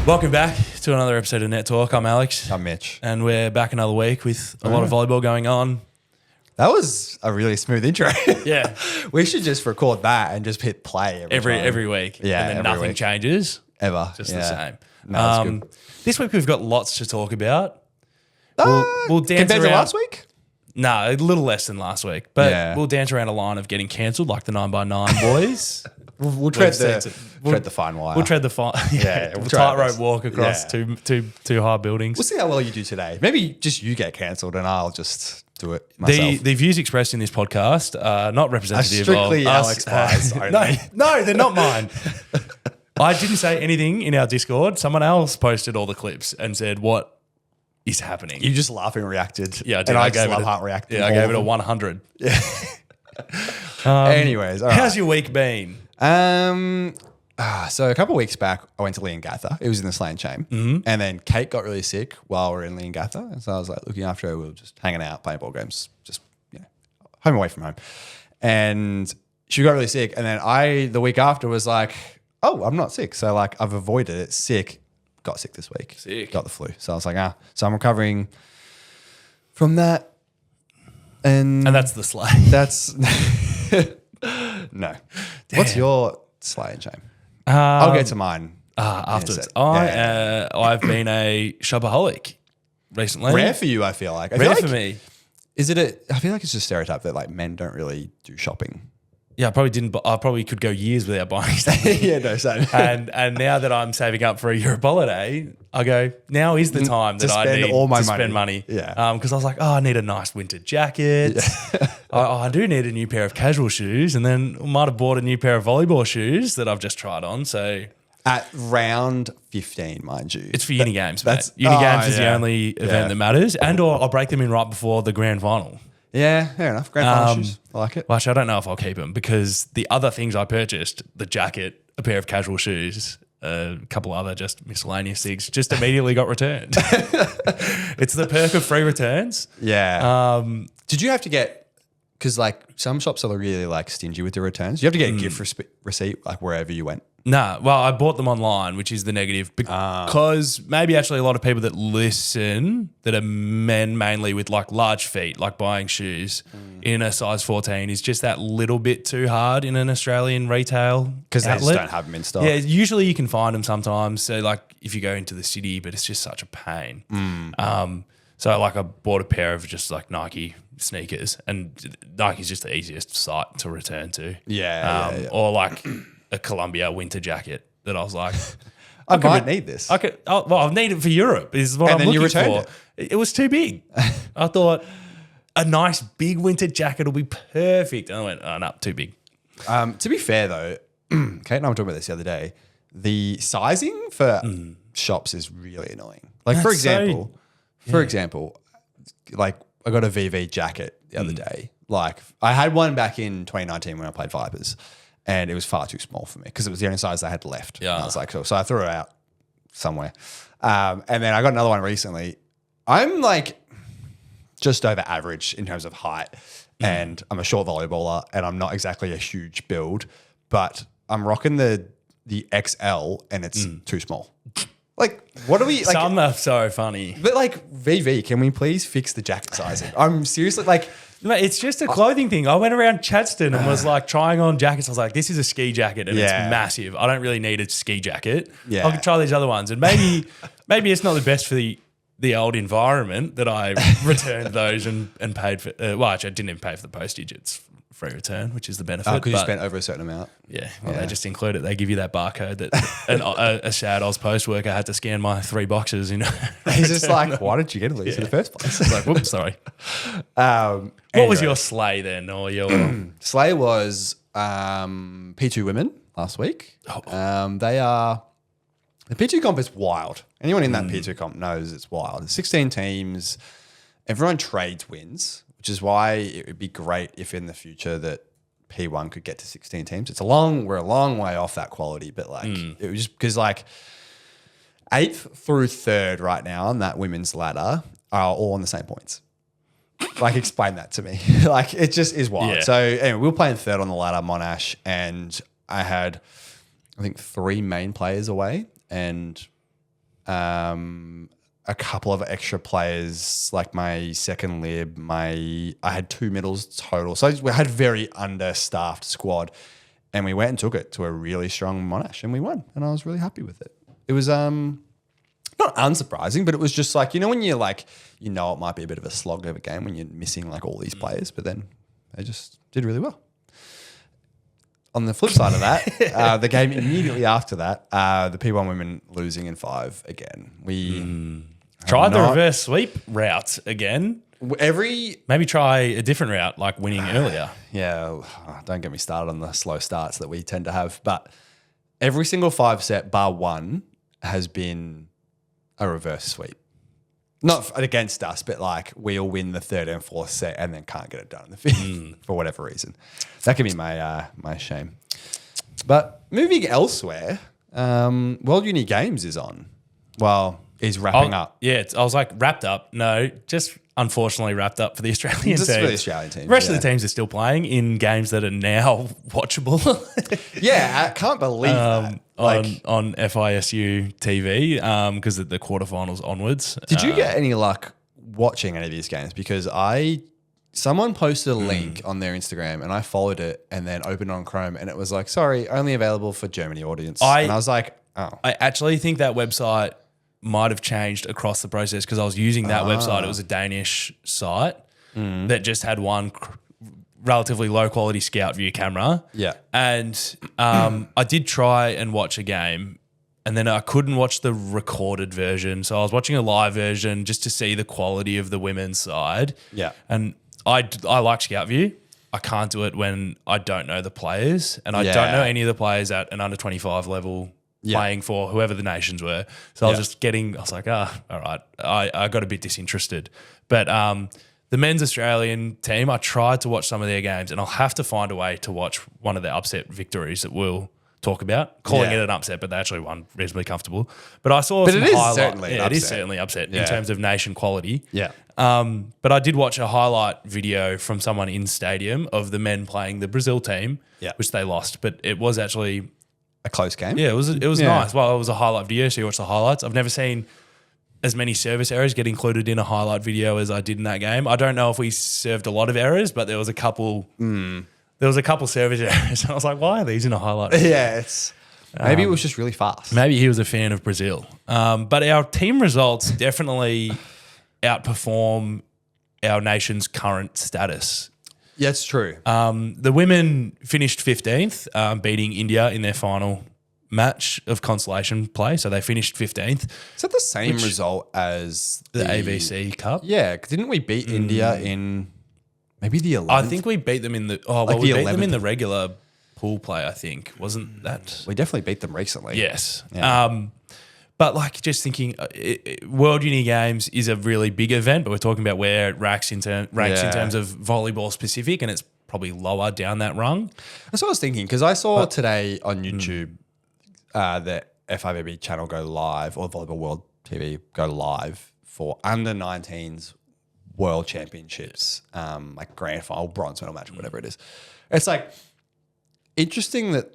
Welcome back to another episode of Net Talk. I'm Alex. I'm Mitch. And we're back another week with a lot of volleyball going on. That was a really smooth intro. Yeah. We should just record that and just hit play Every week. Yeah, And then every nothing week. changes. Ever. Just Yeah. the same. No, that's good. This week we've got lots to talk about. We'll dance compared around. to last week? No, a little less than last week. But Yeah. we'll dance around a line of getting cancelled like the 9x9 boys. We'll tread We've the fine wire. We'll tread the we'll try our tightrope best. walk across Yeah. two high buildings. We'll see how well you do today. Maybe just you get cancelled and I'll just do it myself. The views expressed in this podcast are not representative strictly of us. Alex Pies only. No, they're not mine. I didn't say anything in our Discord. Someone else posted all the clips and said, "What is happening?" You just laughing reacted. Yeah, I did. And I gave just it love a- heart reacting. Yeah, I all gave of it a them. 100. Anyways, all right. How's your week been? So a couple of weeks back, I went to Leongatha. It was in the Slaying Shame. Mm-hmm. And then Kate got really sick while we were in Leongatha. And so I was like looking after her. We were just hanging out, playing ball games, just, home away from home. And she got really sick. And then the week after was like, oh, I'm not sick. So like I've avoided it. Sick. Got sick this week. Sick. Got the flu. So I was like, So I'm recovering from that. And And that's the slay. that's no. What's your Slaying Shame? I'll get to mine. Afterwards, Yeah. I've been a shopaholic recently. Rare for you, I feel like. I Rare feel for like, me. Is it I feel like it's just a stereotype that like men don't really do shopping. Yeah, I probably didn't. I probably could go years without buying stuff. Yeah, no, same. And now that I'm saving up for a Europe holiday, I go, now is the time To that I spend need all my to money. spend money. Yeah. Because I was like, I need a nice winter jacket. I do need a new pair of casual shoes. And then I might have bought a new pair of volleyball shoes that I've just tried on. So At round 15, mind you. it's for uni games, that's- mate. Uni oh, games is the yeah. only event Yeah. that matters. And or I'll break them in right before the grand final. Yeah, fair enough. Grand final shoes. I like it. Well, actually, I don't know if I'll keep them because the other things I purchased, the jacket, a pair of casual shoes, a couple other just miscellaneous things, just immediately got returned. It's the perk of free returns. Yeah. Did you have to get, because like some shops are really like stingy with the returns. You have to get a gift receipt like wherever you went. Nah, well, I bought them online, which is the negative because maybe actually a lot of people that listen that are men mainly with like large feet, like buying shoes in a size 14 is just that little bit too hard in an Australian retail Because they just outlet. don't have them in stock. Yeah, usually you can find them sometimes. So like if you go into the city, but it's just such a pain. So like I bought a pair of just like Nike sneakers, and Nike's just the easiest site to return to. Yeah. Or like a Columbia winter jacket that I was like, I might need this. I could. Oh, well, I need it for Europe. Is what And I'm then you looking returned for. It was too big. I thought a nice big winter jacket will be perfect. And I went, oh no, too big. To be fair though, Kate and I were talking about this the other day. The sizing for shops is really annoying. Like for example, like I got a VV jacket the other day. Like I had one back in 2019 when I played Vipers, and it was far too small for me because it was the only size I had left. Yeah. And I was like, so I threw it out somewhere. And then I got another one recently. I'm like just over average in terms of height, and I'm a short volleyballer, and I'm not exactly a huge build, but I'm rocking the XL, and it's too small. Like, what do we like? Some are so funny. But like VV, can we please fix the jacket sizing? I'm seriously like, Mate, it's just a clothing thing. I went around Chadstone and was like trying on jackets. I was like, this is a ski jacket and it's Yeah. massive. I don't really need a ski jacket. Yeah. I can try these other ones. And maybe it's not the best for the old environment that I returned those and paid for. Well, actually, I didn't even pay for the postage. It's free return, which is the benefit. because you But spent over a certain amount. yeah, well, they just include it. They give you that barcode that a sad Oz post worker had to scan my 3 boxes. You know, He's just like, why did you get these in the first place? it's like, whoops, sorry. What was your sleigh then, or your? Slay was P2 women last week. They are the P2 comp is wild. Anyone in that P2 comp knows it's wild. It's 16 teams. Everyone trades wins, which is why it would be great if in the future that P1 could get to 16 teams. We're a long way off that quality, but like it was just because like 8th through 3rd right now on that women's ladder are all on the same points. Like, explain that to me. Like, it just is wild. Yeah. So anyway, we were playing 3rd on the ladder, Monash, and I had, I think, 3 main players away, and a couple of extra players, like my second lib, I had 2 middles total. So we had a very understaffed squad, and we went and took it to a really strong Monash, and we won, and I was really happy with it. It was not unsurprising, but it was just like, when you're like, it might be a bit of a slog of a game when you're missing like all these players, but then they just did really well. On the flip side of that, the game immediately after that, the P1 women losing in 5 again. We tried the reverse sweep route again. Maybe try a different route, like winning earlier. Yeah, don't get me started on the slow starts that we tend to have. But every single 5 set, bar one, has been a reverse sweep. Not against us, but like we'll win the 3rd and 4th set and then can't get it done in the 5th for whatever reason. That could be my shame. But moving elsewhere, World Uni Games is on. Well, is wrapping up. Yeah, I was like, wrapped up. No, just unfortunately wrapped up for the Australian team. Just for the Australian team. The rest of the teams are still playing in games that are now watchable. Yeah, I can't believe that. On FISU TV because of the quarterfinals onwards. Did you get any luck watching any of these games? Because someone posted a link on their Instagram and I followed it and then opened on Chrome and it was like, sorry, only available for Germany audience. And I was like, oh. I actually think that website might have changed across the process because I was using that website. It was a Danish site that just had one relatively low quality scout view camera. Yeah. And I did try and watch a game and then I couldn't watch the recorded version. So I was watching a live version just to see the quality of the women's side. Yeah. And I like scout view. I can't do it when I don't know the players and I don't know any of the players at an under 25 level playing for whoever the nations were. So I was like, all right. I got a bit disinterested. But the men's Australian team, I tried to watch some of their games and I'll have to find a way to watch one of their upset victories that we'll talk about. Calling it an upset, but they actually won reasonably comfortable. But I saw some highlights. It is certainly upset in terms of nation quality. Yeah. But I did watch a highlight video from someone in stadium of the men playing the Brazil team, which they lost. But it was actually a close game. Yeah, it was nice. Well, it was a highlight video, so you watch the highlights. I've never seen as many service errors get included in a highlight video as I did in that game. I don't know if we served a lot of errors, but there was a couple. There was a couple service errors, and I was like, "Why are these in a highlight video?" Yeah, maybe it was just really fast. Maybe he was a fan of Brazil. But our team results definitely outperform our nation's current status. Yeah, it's true. The women finished 15th, beating India in their final match of consolation play. So they finished 15th. Is that the same result as the AVC Cup? Yeah. Didn't we beat India in maybe the 11th? I think we beat them in we beat them in the regular pool play, I think. Wasn't that? We definitely beat them recently. Yes. Yeah. But like just thinking, World Uni Games is a really big event, but we're talking about where it ranks in terms of volleyball specific, and it's probably lower down that rung. That's what I was thinking because I saw today on YouTube the FIVB channel go live or Volleyball World TV go live for under 19s World Championships, like grand final, bronze medal match, whatever it is. It's like interesting that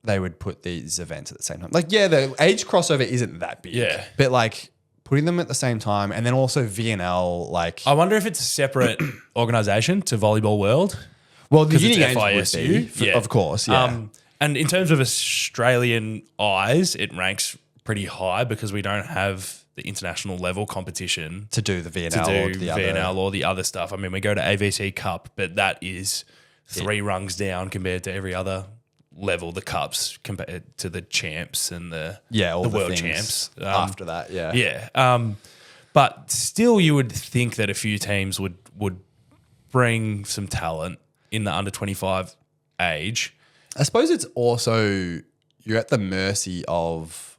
they would put these events at the same time. Like, yeah, the age crossover isn't that big. Yeah. But like putting them at the same time and then also VNL, like. I wonder if it's a separate organisation to Volleyball World. Well, the Uni Games FISU, of course, yeah. And in terms of Australian eyes, it ranks pretty high because we don't have the international level competition to do the VNL or the other stuff. I mean, we go to AVC Cup, but that is 3 rungs down compared to every other level, the cups compared to the champs and the world champs after that. But still you would think that a few teams would bring some talent in the under 25 age. I suppose it's also you're at the mercy of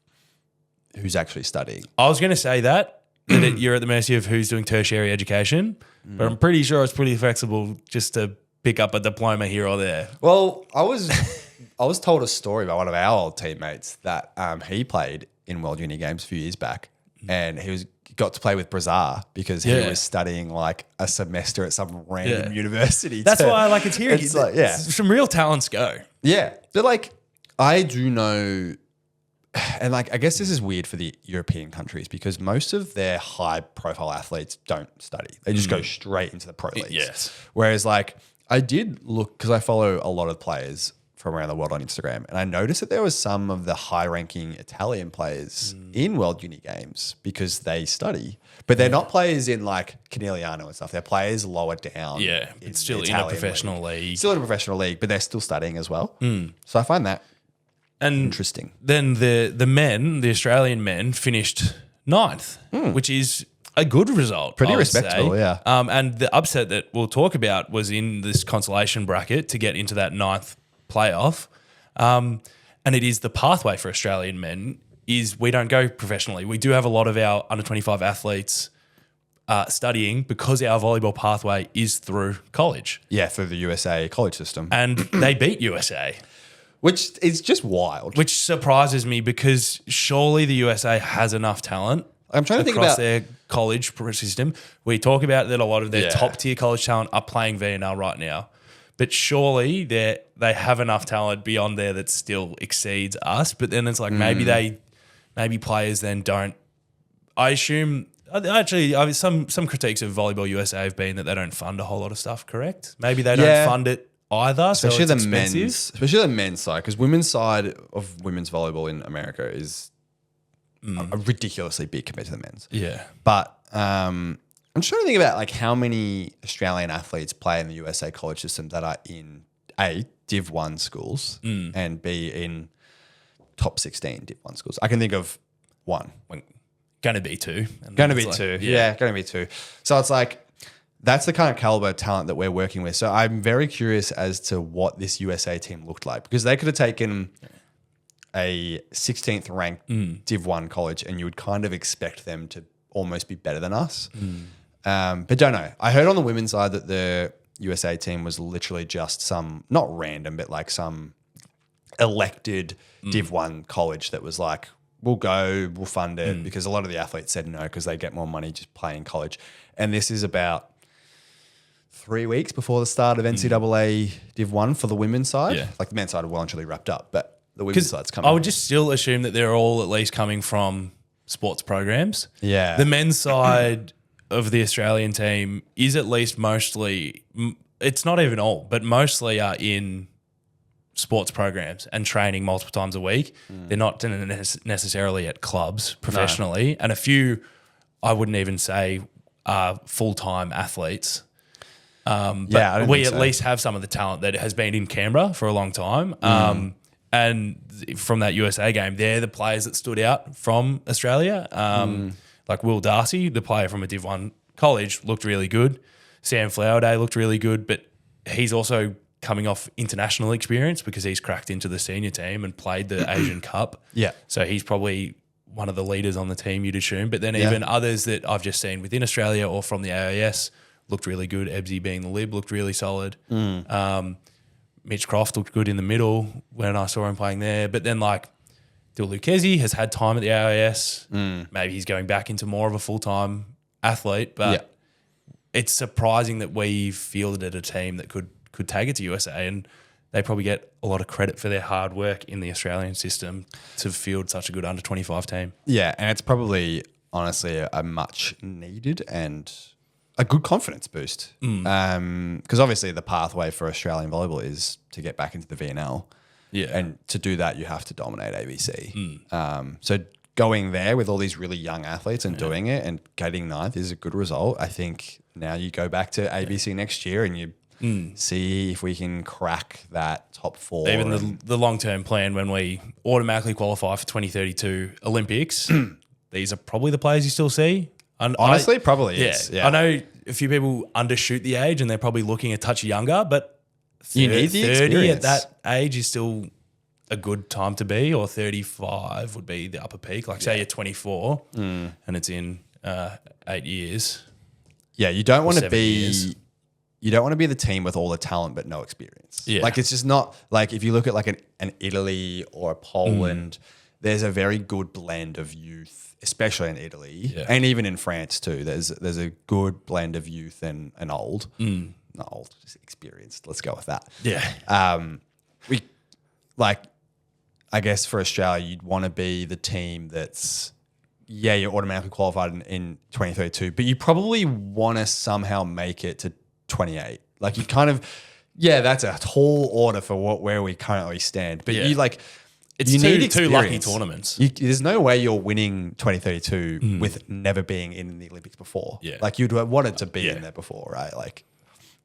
who's actually studying. I was going to say that you're at the mercy of who's doing tertiary education, but I'm pretty sure it's pretty flexible just to pick up a diploma here or there. Well, I was told a story by one of our old teammates that he played in World Uni Games a few years back, and he got to play with Brazar because he was studying like a semester at some random university. That's why I like it's here. It's like, some real talents go. Yeah, but like I do know and like I guess this is weird for the European countries because most of their high profile athletes don't study. They just go straight into the pro leagues. Yes. Whereas like I did look because I follow a lot of players from around the world on Instagram, and I noticed that there was some of the high ranking Italian players in World Uni Games because they study, but they're not players in like Canigliano and stuff. They're players lower down. Yeah, in it's still the in a Italian professional league. Still in a professional league, but they're still studying as well. So I find that And interesting. then the Australian men finished 9th, which is a good result. Pretty I would respectable, say. yeah. And the upset that we'll talk about was in this consolation bracket to get into that 9th playoff. And it is the pathway for Australian men is we don't go professionally. We do have a lot of our under 25 athletes studying because our volleyball pathway is through college. Yeah, through the USA college system, And they beat USA. which is just wild. Which surprises me because surely the USA has enough talent. I'm trying to think across about their college system. We talk about that a lot of their Yeah. top tier college talent are playing VNL right now, but surely they have enough talent beyond there that still exceeds us. But then it's like maybe players then don't. I assume actually some critiques of Volleyball USA have been that they don't fund a whole lot of stuff. Correct? Maybe they don't fund it either. especially so the it's expensive. especially the men's side, because women's side of women's volleyball in America is a ridiculously big compared to the men's. Yeah. But I'm just trying to think about like how many Australian athletes play in the USA college system that are in A, Div 1 schools and B, in top 16 Div 1 schools. I can think of one. Going to be two. Going to be two. Yeah, going to be two. So it's like that's the kind of caliber of talent that we're working with. So I'm very curious as to what this USA team looked like because they could have taken a 16th ranked Div 1 college and you would kind of expect them to almost be better than us. But don't know. I heard on the women's side that the USA team was literally just some, not random, but like some elected Div 1 college that was like, we'll go, we'll fund it because a lot of the athletes said no because they get more money just playing college. And this is about 3 weeks before the start of NCAA Div 1 for the women's side. Yeah. Like the men's side are well and truly wrapped up, but the women's side's coming. I would just still assume that they're all at least coming from sports programs. Yeah. The men's side of the Australian team is at least mostly, it's not even all, but mostly are in sports programs and training multiple times a week. They're not necessarily at clubs professionally. And a few, I wouldn't even say are full-time athletes. But I don't we think at so. least have some of the talent that has been in Canberra for a long time. And from that USA game, they're the players that stood out from Australia. Like Will Darcy, the player from a Div 1 college, looked really good. Sam Flowerday looked really good, but he's also coming off international experience because he's cracked into the senior team and played the Asian Cup. Yeah. So he's probably one of the leaders on the team, you'd assume. But then even others that I've just seen within Australia or from the AIS looked really good. Ebbsy being the lib looked really solid. Mitch Croft looked good in the middle when I saw him playing there. But then like Dil Lucchesi has had time at the AIS. Maybe he's going back into more of a full-time athlete. But it's surprising that we fielded a team that could take it to USA, and they probably get a lot of credit for their hard work in the Australian system to field such a good under-25 team. Yeah, and it's probably honestly a much needed and a good confidence boost. Because obviously the pathway for Australian volleyball is to get back into the VNL. Yeah. And to do that, you have to dominate ABC. So going there with all these really young athletes and doing it and getting 9th is a good result. I think now you go back to ABC next year and you see if we can crack that top 4. Even the long-term plan when we automatically qualify for 2032 Olympics, these are probably the players you still see. Honestly, probably is. Yeah. I know a few people undershoot the age and they're probably looking a touch younger, but You need the 30 experience. at that age is still a good time to be, or 35 would be the upper peak. Like say you're 24 and it's in 8 years. Yeah, you don't want to 7 be years. you don't want to be the team with all the talent but no experience. Yeah. Like it's just not like if you look at like an Italy or a Poland, there's a very good blend of youth, especially in Italy and even in France too. There's a good blend of youth and old. Not old, just experienced. Let's go with that. Yeah. We like I guess for Australia, you'd want to be the team that's, you're automatically qualified in 2032, but you probably want to somehow make it to 28. Like you kind of, that's a tall order for where we currently stand. But you like, it's two lucky tournaments. There's no way you're winning 2032 with never being in the Olympics before. Yeah. Like you'd have wanted to be in there before, right? Like,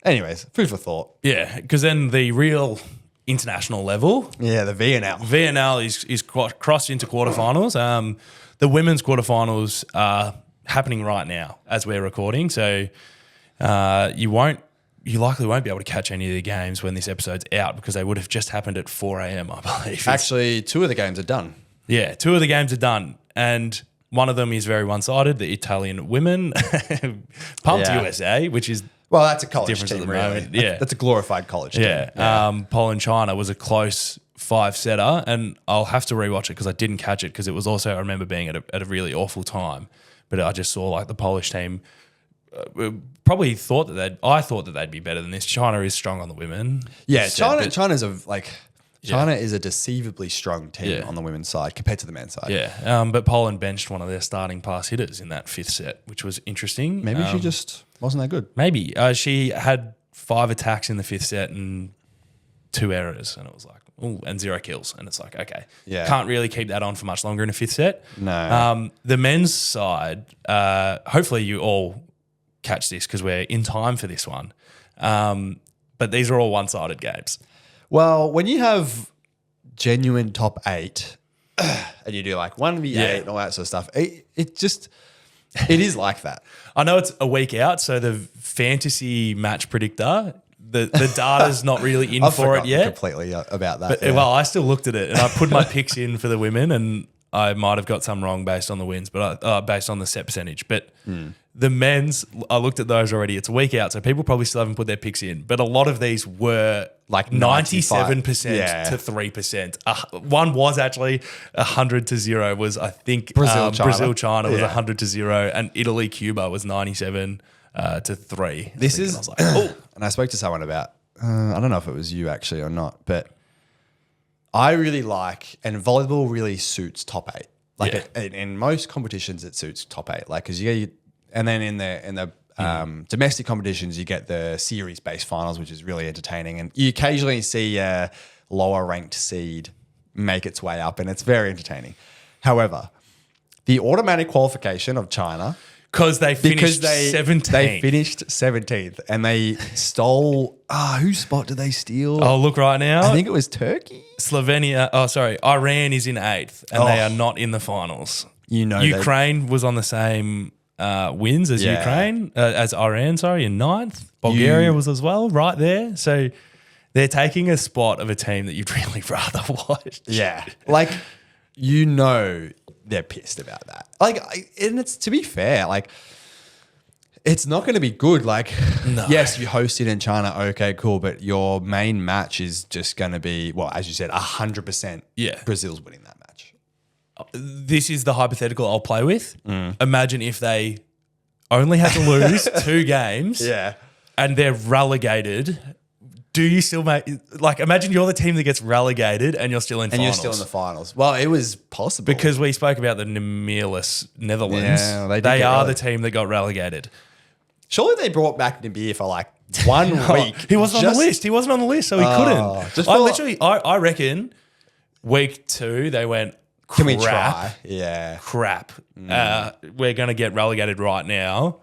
anyways, food for thought. Yeah, because then the real international level. Yeah, the VNL. VNL is crossed into quarterfinals. The women's quarterfinals are happening right now as we're recording. So you likely won't be able to catch any of the games when this episode's out because they would have just happened at 4 a.m, I believe. Actually, 2 of the games are done. Yeah, 2 of the games are done. And one of them is very one-sided, the Italian women pumped USA, which is that's a college difference team, at the really. moment. Yeah. That's a glorified college team. Yeah. Poland-China was a close 5-setter, and I'll have to rewatch it because I didn't catch it because it was also, I remember being at a really awful time. But I just saw like the Polish team probably thought that they'd be better than this. China is strong on the women. Yeah, China is a deceivably strong team on the women's side compared to the men's side. Yeah, but Poland benched one of their starting pass hitters in that 5th set, which was interesting. Maybe she just wasn't that good. Maybe. She had 5 attacks in the 5th set and 2 errors, and it was like, and 0 kills. And it's like, okay, can't really keep that on for much longer in a 5th set. No. The men's side, hopefully you all catch this because we're in time for this one. But these are all one-sided games. Well, when you have genuine top 8 and you do like 1v8 and all that sort of stuff, it is like that. I know it's a week out, so the fantasy match predictor, the data's not really in for it yet. Completely about that. But, well, I still looked at it and I put my picks in for the women, and I might have got some wrong based on the wins, but based on the set percentage. But the men's, I looked at those already. It's a week out, so people probably still haven't put their picks in. But a lot of these were like 97% to 3%. One was actually 100 to 0. Was I think Brazil China was 100 to 0, and Italy Cuba was 97 to 3. This is, and I was like, oh. And I spoke to someone about. I don't know if it was you actually or not, but I really like, and volleyball really suits top 8. Like in most competitions, it suits top 8. Like because and then in the domestic competitions, you get the series-based finals, which is really entertaining, and you occasionally see a lower-ranked seed make its way up, and it's very entertaining. However, the automatic qualification of China. Because they finished 17th. They finished 17th and they stole... whose spot did they steal? I'll look right now. I think it was Turkey. Iran is in 8th and they are not in the finals. Ukraine was on the same wins as Ukraine, as Iran, in 9th. Bulgaria was as well, right there. So they're taking a spot of a team that you'd really rather watch. Yeah. Like, they're pissed about that. Like, and it's, to be fair, like, it's not going to be good. Like, yes, you host it in China. Okay, cool. But your main match is just going to be, well, as you said, 100% Brazil's winning that match. This is the hypothetical I'll play with. Imagine if they only had to lose 2 games and they're relegated. Do you still imagine you're the team that gets relegated and you're still in finals. And you're still in the finals. Well, it was possible. Because we spoke about the Nemeerless Netherlands. Yeah, they are the team that got relegated. Surely they brought back Nabeer for like 1 week. He wasn't on the list. He wasn't on the list, so he couldn't. I reckon week 2 they went, crap. Can we try? Yeah. Crap. We're going to get relegated right now.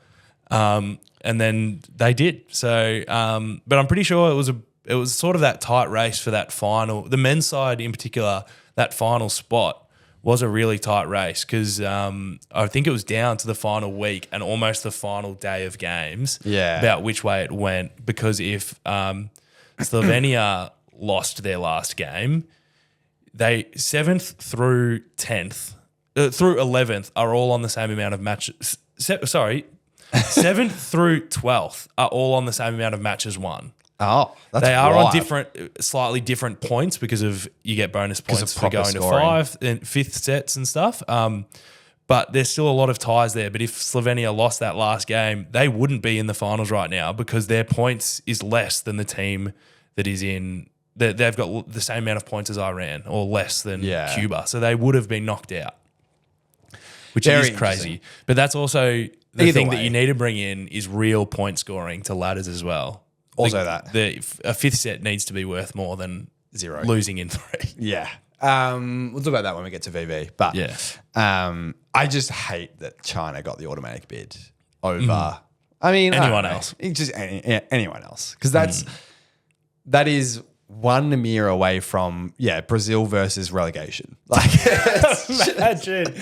And then they did. So, but I'm pretty sure it was sort of that tight race for that final. The men's side in particular, that final spot was a really tight race because I think it was down to the final week and almost the final day of games about which way it went. Because if Slovenia lost their last game, they 7th through 10th, through 11th are all on the same amount of matches. 7th through 12th are all on the same amount of matches won. Oh, that's They are wild. on slightly different points because of you get bonus points for going scoring. to 5 and 5th sets and stuff. But there's still a lot of ties there. But if Slovenia lost that last game, they wouldn't be in the finals right now because their points is less than the team that is in they've got the same amount of points as Iran or less than Yeah. Cuba. So they would have been knocked out, which Very is crazy. But that's also the Either thing that way. you need to bring in is real point scoring to ladders as well. Also a fifth set needs to be worth more than 0. losing in 3. Yeah. We'll talk about that when we get to VV. But Yeah. I just hate that China got the automatic bid over. I mean, Anyone I don't know. else. It's just anyone else, because that is one mirror away from Brazil versus relegation. Like, Imagine.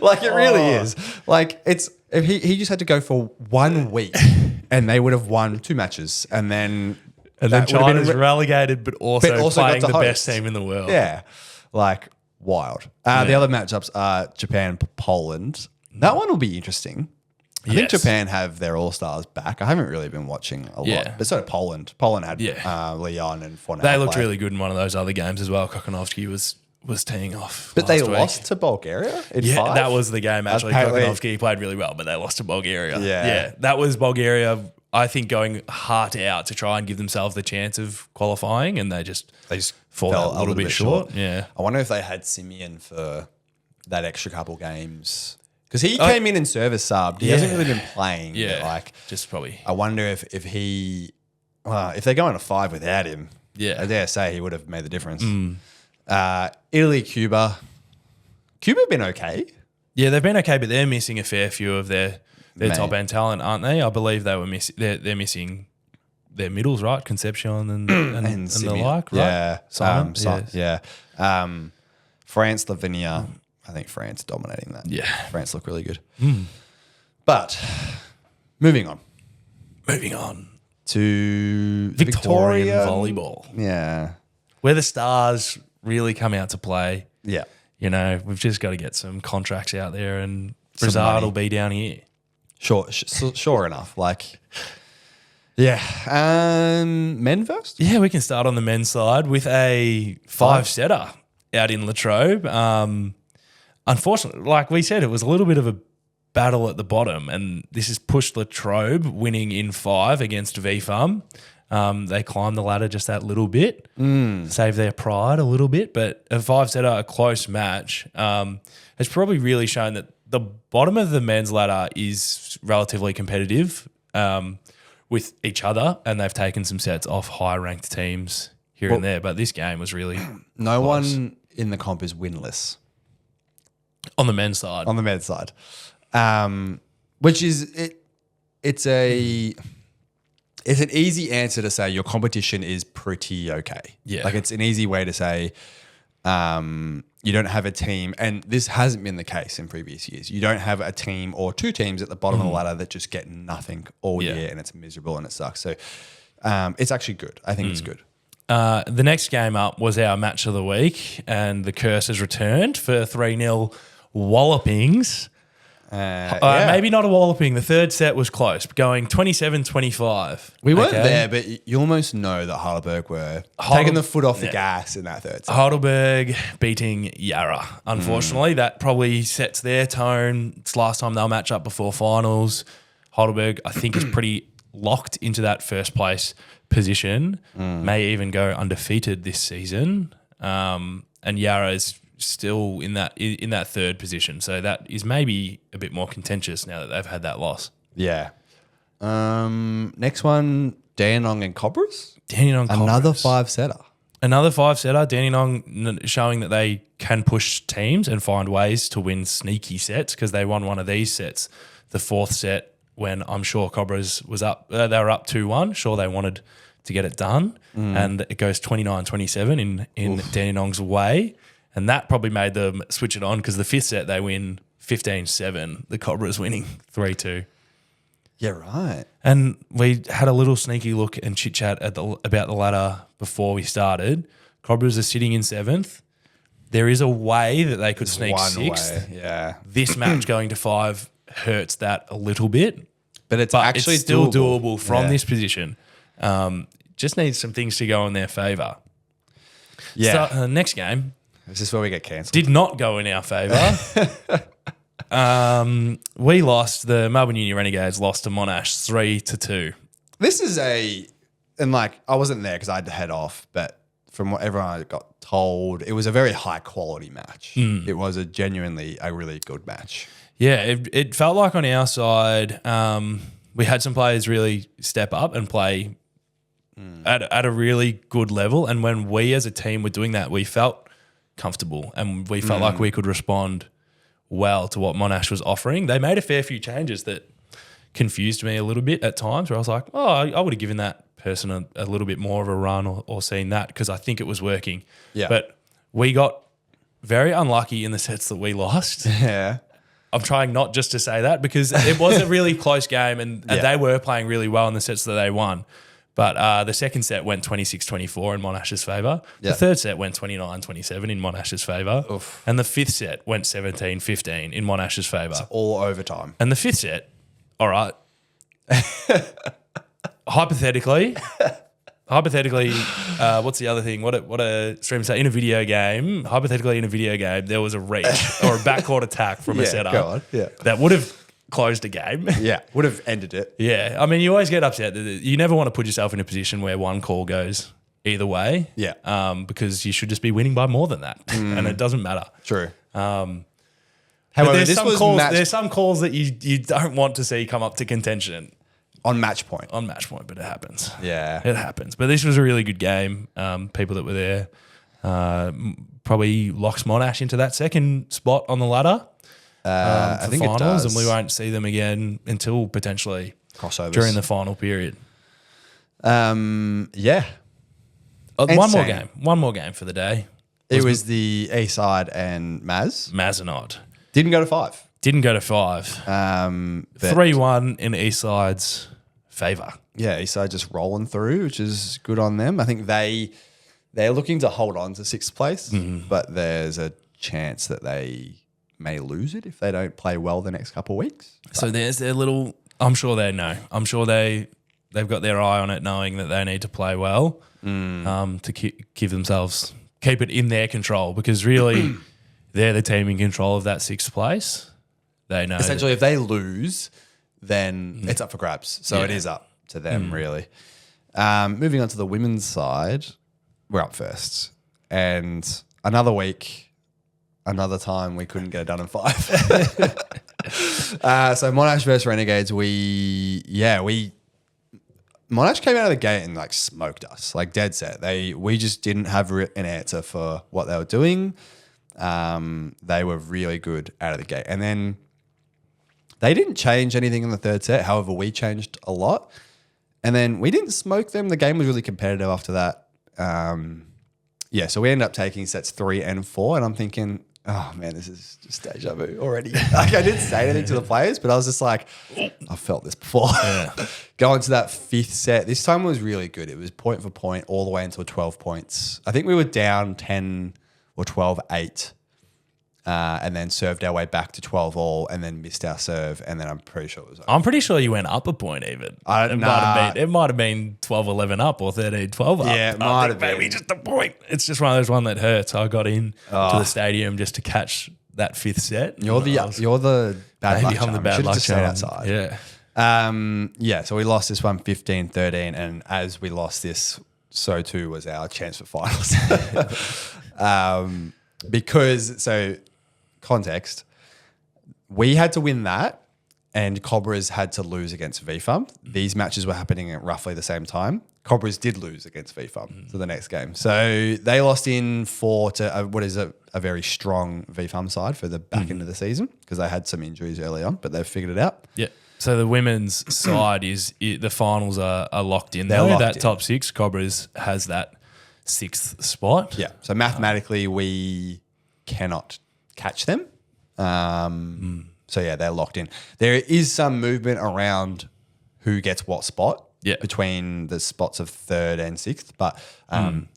like it really is. Like it's if he just had to go for 1 week, and they would have won 2 matches, and then that would have been China's relegated, but also playing got to the best host. team in the world. Yeah, like wild. The other matchups are Japan, Poland. That one will be interesting. I think Yes. Japan have their all-stars back. I haven't really been watching a Yeah. lot. But so did Poland. Poland had Yeah. Leon and Fournette. They looked play. really good in one of those other games as well. Kokonovsky was teeing off. But they last week. lost to Bulgaria in Yeah, 5. that was the game actually. Apparently- Kokonovsky played really well, but they lost to Bulgaria. Yeah. That was Bulgaria, I think, going heart out to try and give themselves the chance of qualifying, and they just fall fell out a little bit short. Yeah. I wonder if they had Simeon for that extra couple games. Because he came in and service subbed. He hasn't really been playing. Yeah. But like, Just probably. I wonder if they're going to 5 without him. Yeah. I dare say he would have made the difference. Italy, Cuba. Cuba have been okay. Yeah, they've been okay, but they're missing a fair few of their Mate. top end talent, aren't they? I believe they were missing. They're missing their middles, right? Concepcion and the Simeon. like, right? Yeah. Simon? Yes. Yes. Yeah. France, Slovenia. I think France dominating that. Yeah. France look really good. But moving on Moving on. to Victorian Victoria. volleyball, Yeah. where the stars really come out to play. Yeah. You know, we've just got to get some contracts out there, and Some Brazard money. will be down here. Sure enough. Like, yeah. Men first? Yeah, we can start on the men's side with a 5-setter out in Latrobe. Unfortunately, like we said, it was a little bit of a battle at the bottom, and this has pushed Latrobe winning in 5 against VFAM. They climbed the ladder just that little bit, saved their pride a little bit, but a 5-setter, a close match, has probably really shown that the bottom of the men's ladder is relatively competitive with each other, and they've taken some sets off high-ranked teams here and there, but this game was really No close. one in the comp is winless On the men's side. on the men's side. Which is it's an easy answer to say your competition is pretty okay. Yeah. Like it's an easy way to say you don't have a team, and this hasn't been the case in previous years. You don't have a team or 2 teams at the bottom of the ladder that just get nothing all Yeah. year, and it's miserable and it sucks. So it's actually good. I think it's good. The next game up was our match of the week, and the curse has returned for 3-0 wallopings. Maybe not a walloping. The third set was close, going 27-25. We weren't Okay? there, but you almost know that Heidelberg were taking the foot off the gas in that third set. Heidelberg beating Yarra. Unfortunately, that probably sets their tone. It's last time they'll match up before finals. Heidelberg, I think, is pretty locked into that first place position. May even go undefeated this season. And Yarra is still in that third position. So that is maybe a bit more contentious now that they've had that loss. Yeah. Next one, Dandenong and Cobras. Dandenong Another Cobras. 5-setter. Another 5-setter. Dandenong showing that they can push teams and find ways to win sneaky sets, because they won one of these sets, the 4th set, when I'm sure Cobras was up. They were up 2-1. Sure, they wanted to get it done. And it goes 29-27 in Dandenong's way. And that probably made them switch it on, because the 5th set they win 15-7. The Cobras winning 3-2. Yeah, right. And we had a little sneaky look and chit chat about the ladder before we started. Cobras are sitting in 7th. There is a way that they could sneak 6th. way. Yeah. This match going to 5 hurts that a little bit, But it's but actually it's still doable. doable from Yeah. this position. Just needs some things to go in their favour. Yeah. So, next game This is where we get cancelled. did not go in our favour. We lost. The Melbourne Uni Renegades lost to Monash 3-2. This is and like, I wasn't there because I had to head off, but from what everyone I got told, it was a very high quality match. It was genuinely a really good match. Yeah, it felt like on our side, we had some players really step up and play at a really good level. And when we as a team were doing that, we felt comfortable and we felt like we could respond well to what Monash was offering. They made a fair few changes that confused me a little bit at times, where I was like, oh, I would have given that person a little bit more of a run or seen that, because I think it was working. Yeah. But we got very unlucky in the sets that we lost. Yeah. I'm trying not just to say that, because it was a really close game and they were playing really well in the sets that they won. But the second set went 26-24 in Monash's favour. Yeah. The third set went 29-27 in Monash's favour. And the fifth set went 17-15 in Monash's favour. All overtime. And the fifth set, all right, hypothetically, what's the other thing? What a stream say in a video game. Hypothetically, in a video game, there was a reach or a backcourt attack from a setter that would have closed a game. Yeah, would have ended it. Yeah, I mean, you always get upset. You never want to put yourself in a position where one call goes either way. Yeah, because you should just be winning by more than that, and it doesn't matter. True. However, there's some calls that you don't want to see come up to contention. On match point, but it happens. Yeah. It happens. But this was a really good game. People that were there probably locks Monash into that second spot on the ladder for I think finals, it does. and we won't see them again until potentially crossovers during the final period. Yeah. One more game for the day. It was the East Side and Mazenod. Didn't go to 5. Didn't go to 5. 3-1 in Eastside's favour. Yeah, Eastside just rolling through, which is good on them. I think they're looking to hold on to 6th place, but there's a chance that they may lose it if they don't play well the next couple of weeks. So there's their little. I'm sure they know. I'm sure they've got their eye on it, knowing that they need to play well to keep it in their control, because really they're the team in control of that 6th place. They know. Essentially, if they lose, then it's up for grabs. So it is up to them, really. Moving on to the women's side, we're up first. And another week, another time, we couldn't get it done in 5. So Monash versus Renegades, Monash came out of the gate and like smoked us, like dead set. We just didn't have an answer for what they were doing. They were really good out of the gate. And then they didn't change anything in the third set. However, we changed a lot. And then we didn't smoke them. The game was really competitive after that. So we ended up taking sets 3 and 4. And I'm thinking, oh, man, this is just deja vu already. Like, I didn't say anything to the players, but I was just like, I've felt this before. Yeah. Going to that 5th set, this time was really good. It was point for point all the way until 12 points. I think we were down 10 or 12-8. And then served our way back to 12 all, and then missed our serve, and then I'm pretty sure it was over. I'm pretty sure you went up a point even. It might have been 12-11 up or 13-12 up. Yeah, it might have been. Maybe just a point. It's just one of those one that hurts. I got in to the stadium just to catch that 5th set. You're the bad luck charm. I'm the bad luck charm. Outside. Yeah. So we lost this one 15-13, and as we lost this, so too was our chance for finals. Context, we had to win that and Cobras had to lose against VFUM. These matches were happening at roughly the same time. Cobras did lose against VFUM for the next game. So they lost in 4 to what is a very strong VFUM side for the back end of the season, because they had some injuries early on, but they've figured it out. Yeah. So the women's side the finals are locked in. That top 6, Cobras has that 6th spot. Yeah. So mathematically we cannot catch them. So yeah, they're locked in. There is some movement around who gets what spot between the spots of 3rd and 6th, but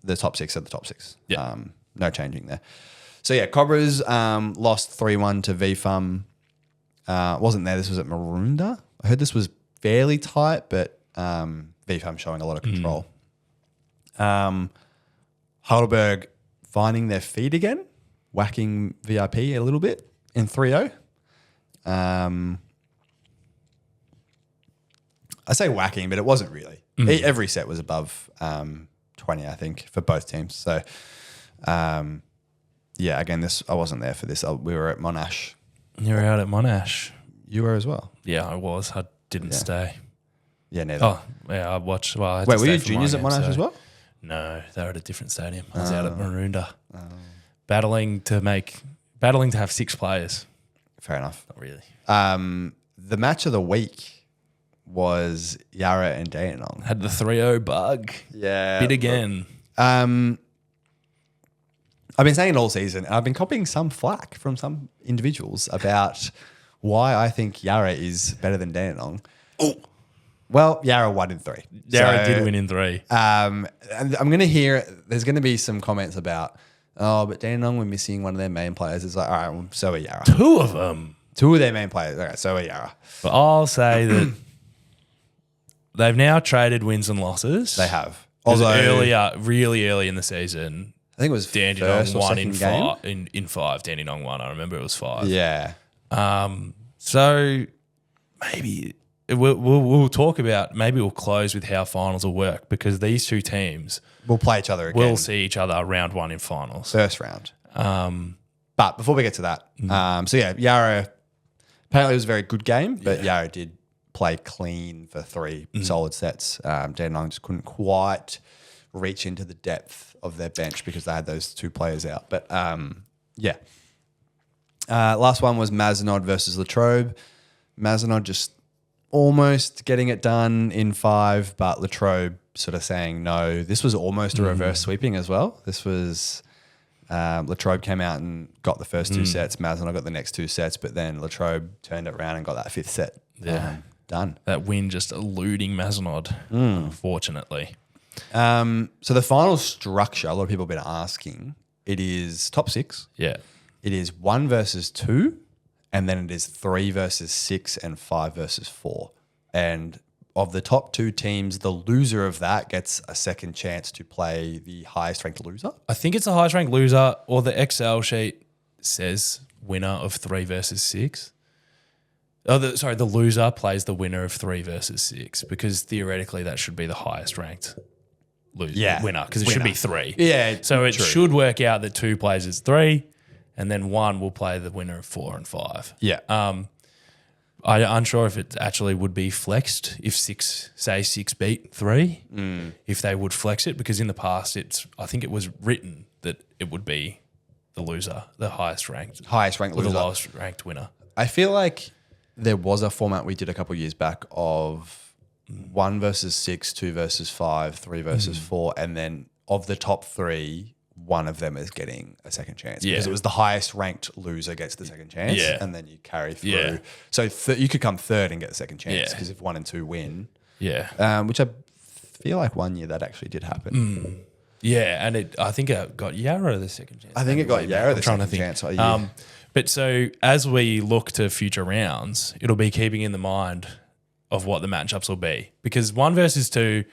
the top 6 are the top 6. Yeah. No changing there. So yeah, Cobras lost 3-1 to VFUM. Wasn't there. This was at Maroondah. I heard this was fairly tight, but VFUM showing a lot of control. Heidelberg finding their feet again, whacking VIP a little bit in 3-0. I say whacking, but it wasn't really. Every set was above 12 20, I think, for both teams. So, yeah, again, I wasn't there for this. We were at Monash. You were out at Monash. You were as well? Yeah, I was. I didn't stay. Yeah, neither. Oh, yeah, I watched. Well, I had to Wait, were stay you for juniors my at Monash game, as well? No, they were at a different stadium. I was out at Maroondah. Battling to have 6 players. Fair enough. Not really. The match of the week was Yarra and Dandenong. Had the 3-0 bug. Yeah. Bit again. I've been saying it all season, and I've been copying some flack from some individuals about why I think Yarra is better than Dandenong. Oh. Well, Yarra won in 3. Yarra did win in 3. And I'm going to hear, there's going to be some comments about, but Dandenong were missing one of their main players. It's like, all right, well, so are Yarra. 2 of them. 2 of their main players. Okay, so are Yarra. But I'll say that they've now traded wins and losses. They have. Although really early in the season, I think it was Dandenong won in game. 5. Dandenong won. I remember it was 5. Yeah. So maybe we'll talk about, maybe we'll close with how finals will work, because these 2 teams will play each other again. We'll see each other round 1 in finals. First round. But before we get to that, so yeah, Yarra, apparently it was a very good game, but Yarra did play clean for 3 solid sets. Dandenong just couldn't quite reach into the depth of their bench because they had those 2 players out. But yeah. Last one was Mazenod versus Latrobe. Mazenod just almost getting it done in 5, but Latrobe sort of saying no. This was almost a reverse sweeping as well. This was Latrobe came out and got the first 2 sets. Mazenod got the next 2 sets, but then Latrobe turned it around and got that 5th set. Done. That win just eluding Mazenod, unfortunately. So the final structure, a lot of people have been asking, it is top 6. Yeah. It is 1 versus 2, and then it is 3 versus 6 and 5 versus 4. And of the top 2 teams, the loser of that gets a second chance to play the highest ranked loser. I think it's the highest ranked loser, or the Excel sheet says winner of 3 versus 6. The loser plays the winner of 3 versus 6, because theoretically that should be the highest ranked winner, because it should be 3. Yeah. So it should work out that 2 plays as 3, and then 1 will play the winner of 4 and 5. Yeah. I'm unsure if it actually would be flexed if 6 beat 3, if they would flex it, because in the past I think it was written that it would be the loser, the highest ranked loser, the lowest ranked winner. I feel like there was a format we did a couple of years back of 1 versus 6, 2 versus 5, 3 versus 4, and then of the top 3, one of them is getting a second chance, because it was the highest ranked loser gets the second chance, and then you carry through. Yeah. So you could come 3rd and get the second chance, because if 1 and 2 win, which I feel like one year that actually did happen. Yeah, and I think it got Yarra the second chance. I think it got Yarra the second chance. But so as we look to future rounds, it'll be keeping in the mind of what the matchups will be, because 1 versus 2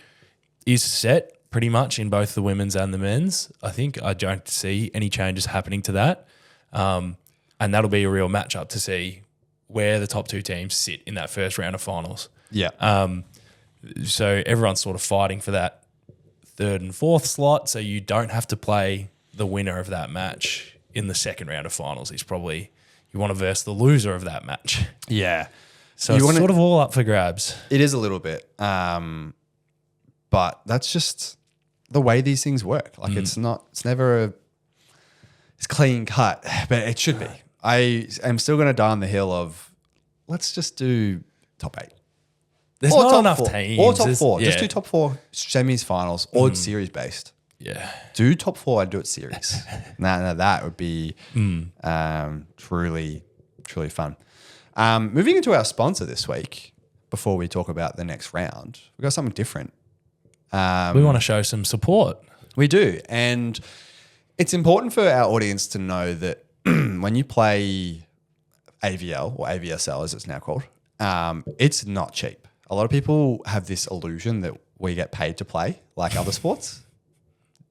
is set pretty much in both the women's and the men's. I think I don't see any changes happening to that. And that'll be a real matchup to see where the top 2 teams sit in that first round of finals. Yeah. So everyone's sort of fighting for that 3rd and 4th slot, so you don't have to play the winner of that match in the second round of finals. It's probably, you want to verse the loser of that match. Yeah. So it's sort of all up for grabs. It is a little bit. But that's just the way these things work. Like it's never it's clean cut, but it should be. I am still going to die on the hill of, let's just do top 8. There's not enough teams. Or top 4. Just do top 4 semis, finals, or series based. Yeah. Do top 4 and do it series. Now that would be truly, truly fun. Moving into our sponsor this week, before we talk about the next round, we've got something different. We want to show some support. We do. And it's important for our audience to know that when you play AVL, or AVSL as it's now called, it's not cheap. A lot of people have this illusion that we get paid to play like other sports.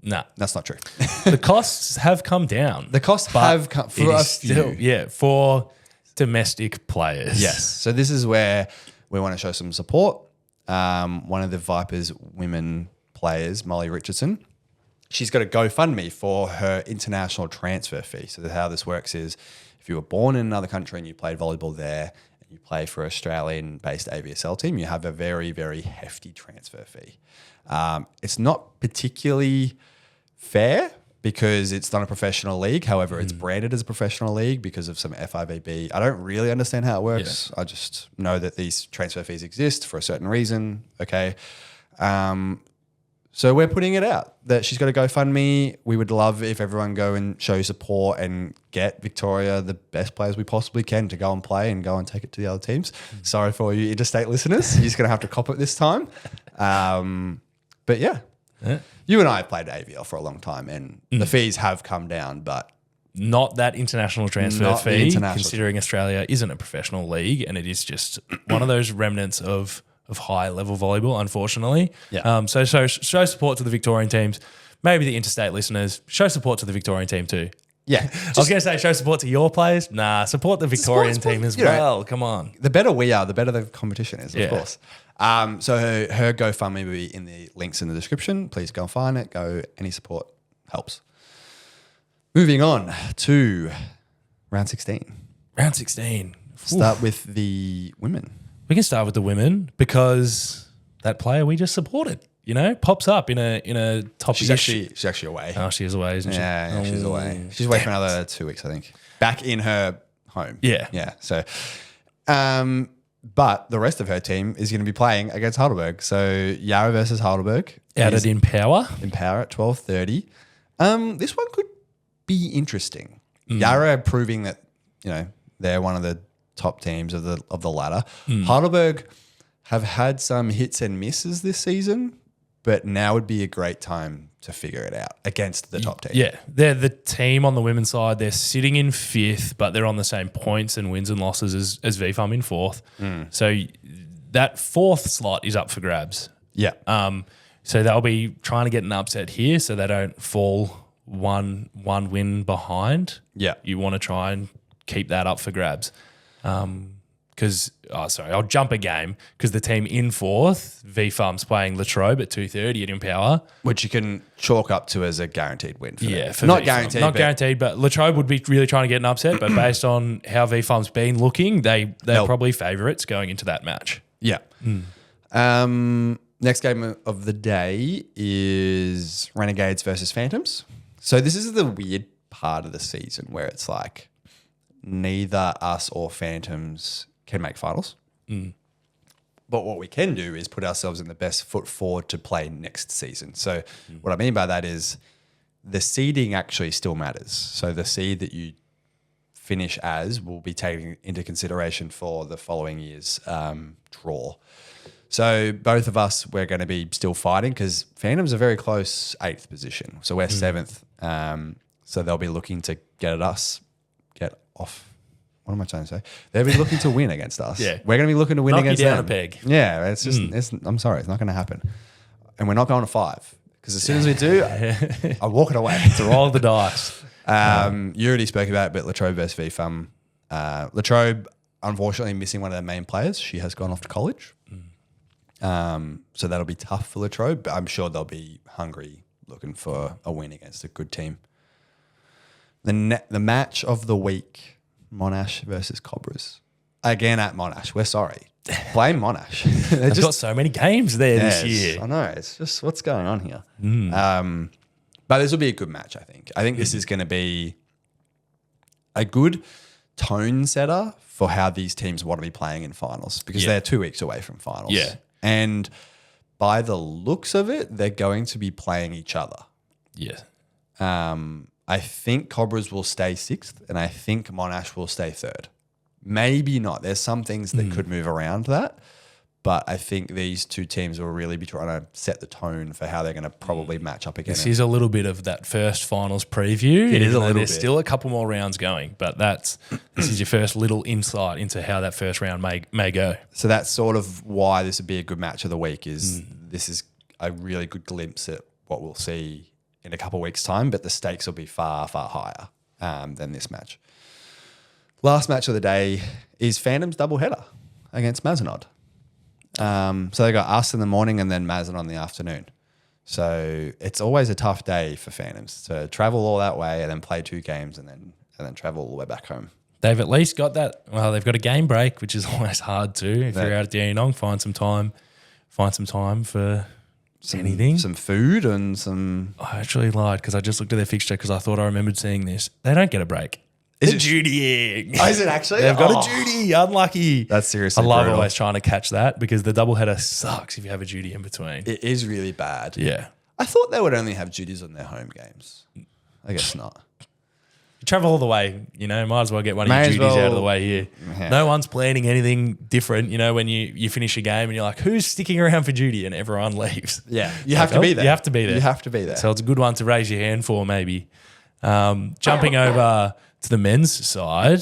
No, that's not true. The costs have come down. The costs have come for us still, for domestic players. Yes. So this is where we want to show some support. One of the Vipers women players, Molly-Richardson, she's got a GoFundMe for her international transfer fee. So how this works is if you were born in another country and you played volleyball there and you play for an Australian-based AVSL team, you have a very, very hefty transfer fee. It's not particularly fair because it's not a professional league. However, it's branded as a professional league because of some FIVB. I don't really understand how it works. Yeah. I just know that these transfer fees exist for a certain reason. Okay. So we're putting it out that she's got a GoFundMe. We would love if everyone go and show support and get Victoria the best players we possibly can to go and play and go and take it to the other teams. Sorry for you interstate listeners. You're just going to have to cop it this time. But yeah. You and I have played AVL for a long time and the fees have come down, but not that international transfer fee, considering Australia isn't a professional league and it is just one of those remnants of high level volleyball, unfortunately. Yeah. So show support to the Victorian teams. Maybe the interstate listeners, show support to the Victorian team too. Yeah. I was going to say show support to your players. Nah, support the Victorian team as well. Come on. The better we are, the better the competition is, of course. So her GoFundMe will be in the links in the description. Please go and find it. Any support helps. Moving on to round 16. Round 16. Start with the women. We can start with the women because that player we just supported, pops up in a top. She's actually away. Oh, she is away, isn't she? Yeah, she's away. She's away for another 2 weeks, I think. Back in her home. Yeah. Yeah. So, but the rest of her team is going to be playing against Heidelberg. So Yara versus Heidelberg. Out at Empower. Empower at 12:30. This one could be interesting. Yara proving that, they're one of the top teams of the ladder. Heidelberg have had some hits and misses this season, but now would be a great time to figure it out against the top team. Yeah, they're the team on the women's side. They're sitting in 5th, but they're on the same points and wins and losses as VFAM in 4th. So that 4th slot is up for grabs. Yeah. So they'll be trying to get an upset here so they don't fall one win behind. Yeah. You want to try and keep that up for grabs. I'll jump a game because the team in 4th, VFAM's playing Latrobe at 2:30 at Empower. Which you can chalk up to as a guaranteed win for them. For not VFAM. Not guaranteed, but Latrobe would be really trying to get an upset, but based on how VFAM's been looking, they're probably favourites going into that match. Yeah. Next game of the day is Renegades versus Phantoms. So this is the weird part of the season where it's like neither us or Phantoms can make finals. But what we can do is put ourselves in the best foot forward to play next season. So what I mean by that is the seeding actually still matters. So the seed that you finish as will be taken into consideration for the following year's draw. So both of us, we're going to be still fighting because Phantoms are very close 8th position. So we're 7th. So they'll be looking to get off. What am I trying to say? They'll be looking to win against us. Yeah. We're going to be looking to win against them. Knock you down a peg. Yeah, it's just, I'm sorry, it's not going to happen. And we're not going to 5 because as soon as we do, I'm walking away. It's a roll of the dice. You already spoke about it, but Latrobe versus VFAM. Latrobe, unfortunately, missing one of their main players. She has gone off to college. So that'll be tough for Latrobe, but I'm sure they'll be hungry looking for a win against a good team. The match of the week, Monash versus Cobras. Again at Monash. We're sorry. Blame Monash. They've got so many games there this year. I know. It's just what's going on here. But this will be a good match, I think. I think this is going to be a good tone setter for how these teams want to be playing in finals because they're 2 weeks away from finals. Yeah. And by the looks of it, they're going to be playing each other. Yeah. I think Cobras will stay 6th and I think Monash will stay 3rd. Maybe not. There's some things that could move around that, but I think these two teams will really be trying to set the tone for how they're going to probably match up again. This is a little bit of that first finals preview. It is a little bit. There's still a couple more rounds going, but this is your first little insight into how that first round may go. So that's sort of why this would be a good match of the week is this is a really good glimpse at what we'll see in a couple of weeks' time, but the stakes will be far, far higher than this match. Last match of the day is Phantoms doubleheader against Mazenod. So they got us in the morning and then Mazenod in the afternoon. So it's always a tough day for Phantoms to travel all that way and then play 2 games and then travel all the way back home. They've at least got that. Well, they've got a game break, which is always hard too. If you're out at Dandenong, find some time for anything. Some food and some. I actually lied because I just looked at their fixture because I thought I remembered seeing this. They don't get a break. Is They're it dutying. Oh, is it actually? They've got a duty. Unlucky. That's seriously I love brutal. always trying to catch that because the doubleheader sucks if you have a duty in between. It is really bad. Yeah. I thought they would only have duties on their home games. I guess not. You travel all the way, might as well get one of your duties out of the way here. Yeah. No one's planning anything different, when you finish a game and you're like, who's sticking around for duty? And everyone leaves. Yeah. You have to be there. You have to be there. You have to be there. So it's a good one to raise your hand for maybe. Jumping over to the men's side,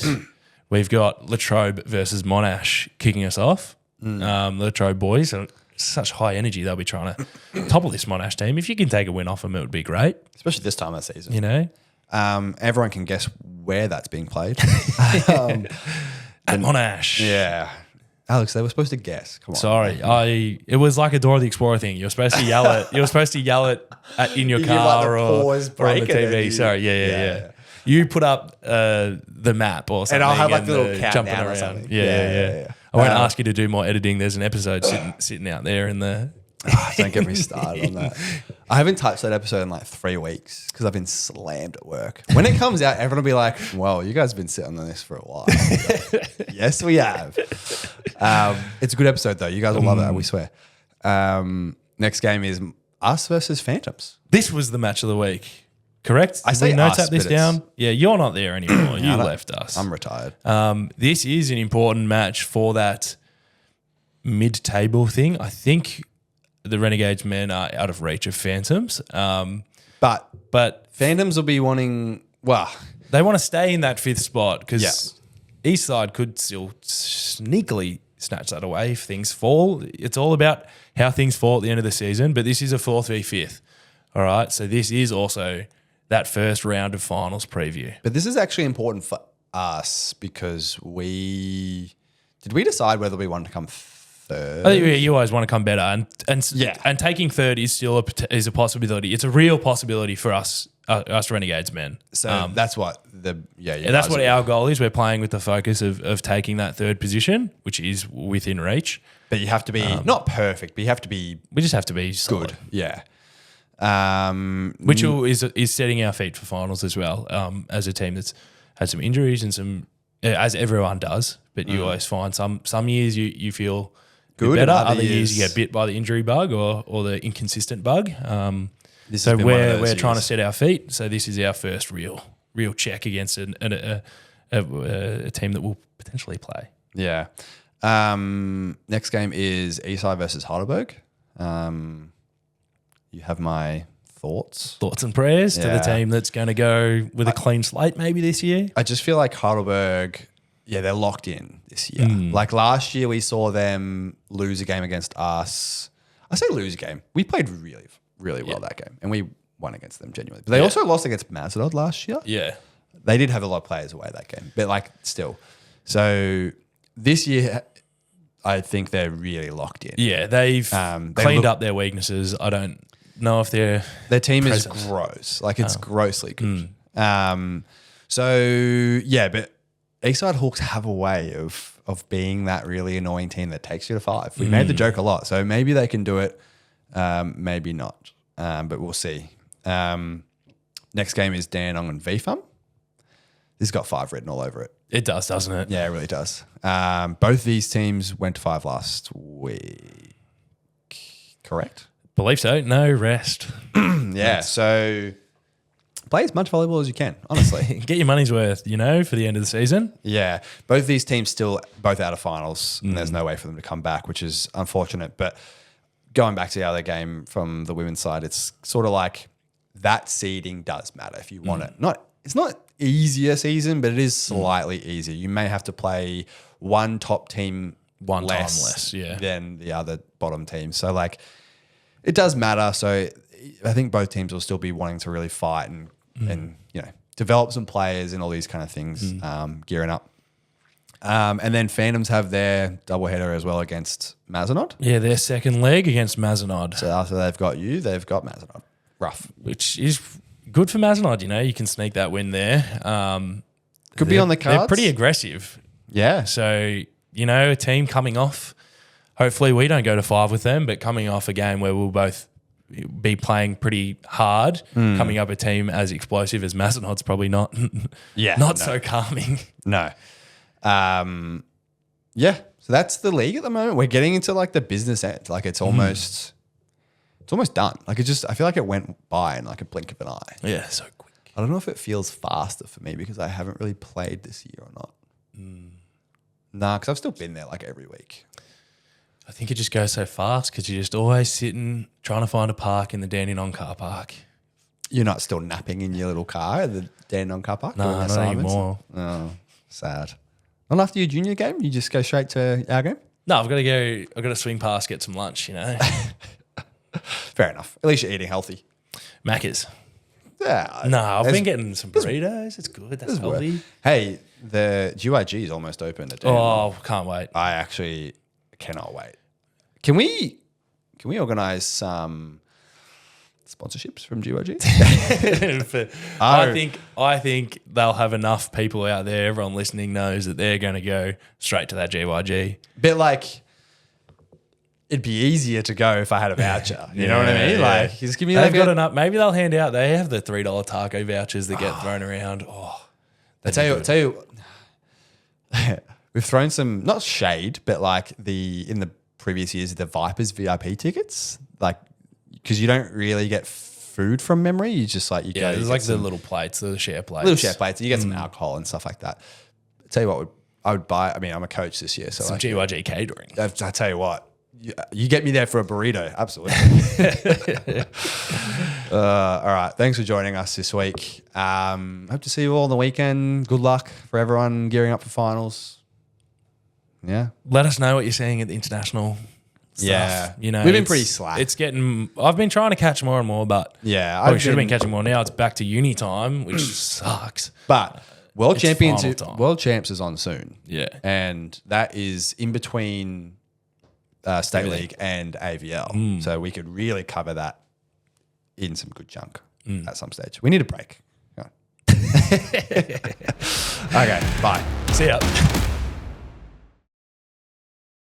we've got Latrobe versus Monash kicking us off. The Latrobe boys are such high energy. They'll be trying to topple this Monash team. If you can take a win off them, it would be great. Especially this time of the season. Everyone can guess where that's being played. At Monash. Yeah. Alex, they were supposed to guess. Come on. Sorry, it was like a Dora the Explorer thing. You're supposed to yell it. You're supposed to yell it in your You give, like, car the or pause on the break and then TV. you- Sorry, yeah. You put up the map or something, And I'll have like the little jumping countdown or around. something. Yeah. I won't ask you to do more editing. There's an episode sitting out there in the. Don't get me started on that. I haven't touched that episode in like 3 weeks because I've been slammed at work. When it comes out, everyone will be like, well, you guys have been sitting on this for a while. Yes, we have. It's a good episode though. You guys will love it, we swear. Next game is us versus Phantoms. This was the match of the week, correct? I Did say we note us, this but it's- down? Yeah, you're not there anymore. You left us. I'm retired. This is an important match for that mid-table thing. I think the Renegades men are out of reach of Phantoms, But Phantoms will be wanting, well, they want to stay in that 5th spot because Yeah. East Side could still sneakily snatch that away if things fall. It's all about how things fall at the end of the season, but this is a 4th v 5th. All right, so this is also that first round of finals preview. but this is actually important for us because did we decide whether we wanted to come third? I think you always want to come better, and Yeah. taking third is still a possibility. It's a real possibility for us Renegades men. So that's what That's what our goal is. We're playing with the focus of taking that 3rd position, which is within reach. But you have to be not perfect, but you have to be We just have to be solid. good. Yeah. Which is setting our feet for finals as well. As a team that's had some injuries and some, as everyone does, but you always find some years you feel Good, better. and Other years you get bit by the injury bug or the inconsistent bug. This So has been one of we're those trying to years. set our feet. So this is our first real check against a team that will potentially play. Yeah. Next game is Eastside versus Heidelberg. You have my thoughts. Thoughts and prayers to the Yeah. team that's going to go with a clean slate maybe this year. I just feel like Heidelberg, they're locked in this year. Like last year, we saw them lose a game against us. I say lose a game. We played really, really well that game, and we won against them genuinely. But they also lost against MAVSL last year. Yeah. They did have a lot of players away that game, but like still. So this year, I think they're really locked in. Yeah, they've they cleaned look- up their weaknesses. I don't know if they're Their team present. is gross. Like it's grossly good. But Eastside Hawks have a way of being that really annoying team that takes you to 5. We made the joke a lot. So maybe they can do it. Maybe not. But we'll see. Next game is Dandenong and VFM. This has got 5 written all over it. It does, doesn't it? Yeah, it really does. Both these teams went to 5 last week. Correct? Believe so. No rest. Yeah. So play as much volleyball as you can, honestly. Get your money's worth, for the end of the season. Yeah. Both these teams still both out of finals, and there's no way for them to come back, which is unfortunate. But going back to the other game from the women's side, it's sort of like that seeding does matter if you want it. It's not easier season, but it is slightly easier. You may have to play one top team One time less, yeah. than the other bottom team. So like it does matter. So I think both teams will still be wanting to really fight and develop some players and all these kind of things, gearing up. And then Phantoms have their doubleheader as well against Mazenod. Yeah, their second leg against Mazenod. So after they've got you, they've got Mazenod. Rough. Which is good for Mazenod, you can sneak that win there. Could be on the cards. They're pretty aggressive. Yeah. So, a team coming off, hopefully we don't go to 5 with them, but coming off a game where we'll both be playing pretty hard, coming up a team as explosive as Mazenod's probably not so calming. No. Yeah. So that's the league at the moment. We're getting into like the business end. Like it's almost done. Like I feel like it went by in like a blink of an eye. Yeah, so quick. I don't know if it feels faster for me because I haven't really played this year or not. Nah, because I've still been there like every week. I think it just goes so fast because you're just always sitting trying to find a park in the Dandenong car park. You're not still napping in your little car at the Dandenong car park? No, not anymore. Oh, sad. Not after your junior game? You just go straight to our game? No, I've got to swing past, get some lunch, Fair enough. At least you're eating healthy. Macca's. Yeah. No, I've been getting some burritos. It's good. That's healthy. Hey, the GYG is almost open. Oh, can't wait. I actually cannot wait. Can we organise some sponsorships from GYG? I think they'll have enough people out there. Everyone listening knows that they're going to go straight to that GYG. Bit like it'd be easier to go if I had a voucher. You know what I mean? Yeah. Like, just give me. They've got enough. Maybe they'll hand out. They have the $3 taco vouchers that get thrown around. Oh, I tell you, we've thrown some not shade, but like in the previous years the Vipers VIP tickets, like because you don't really get food from memory. You just like there's like the little plates, the share plates, You get some alcohol and stuff like that. I tell you what, I would buy. I mean, I'm a coach this year, so some GYG catering. I tell you what. You get me there for a burrito. Absolutely. All right. Thanks for joining us this week. Hope to see you all on the weekend. Good luck for everyone gearing up for finals. Yeah. Let us know what you're seeing at the international stuff. Yeah. We've been pretty slack. I've been trying to catch more and more, but I should have been catching more. Now it's back to uni time, which sucks. But World Champs is on soon. Yeah. And that is in between State League and AVL. So we could really cover that in some good chunk at some stage. We need a break. Okay, bye. See ya.